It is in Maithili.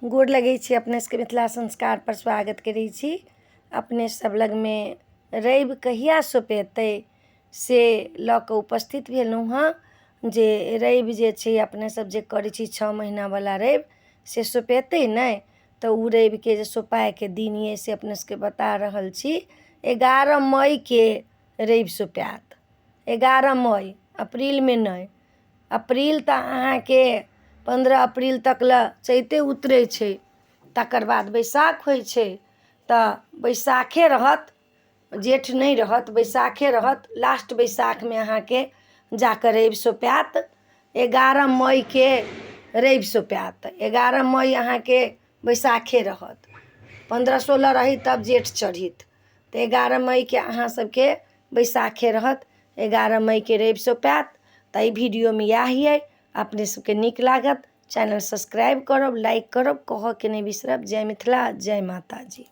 गोड़ लगै छी अपने सबके मिथिला संस्कार पर स्वागत करै छी। अपने सब लग में रवि कहिया सोपेतै से लऽ कऽ उपस्थित भेलहुँ हँ जे रवि जे छै अपने सब जे करै छी 6 महीना वाला रवि से सोपेतै नहि तऽ उ रवि के जे सोपायके दिन ये से अपने सबके बता रहल छी। 11 मई के रवि सोपायत। 11 मई, अप्रैल में नहीं। अप्रैल तऽ अहाँके 15 अप्रैल तक ल चैते उतरै छै, तकर बाद बैसाख होइ छै तऽ बैसाखे रहत, जेठ नहीं रहत, बैसाखे रहत। लास्ट बैसाख में अहाँके जाकर रवि सोपायत। 11 मई के रवि सोपायत। 11 मई अहाँके बैसाखे रहत। 15-16 रही तब जेठ चढ़ित तऽ 11 मई के अहाँ सबके बैसाखे रहत। 11 मई के रवि सोपायत। तऽ ई वीडियो में इएह ये। अपने सबके नीक लागत चैनल सब्सक्राइब करब, लाइक करब, कहऽ के नहीं बिसरब। जय मिथिला, जय माता जी।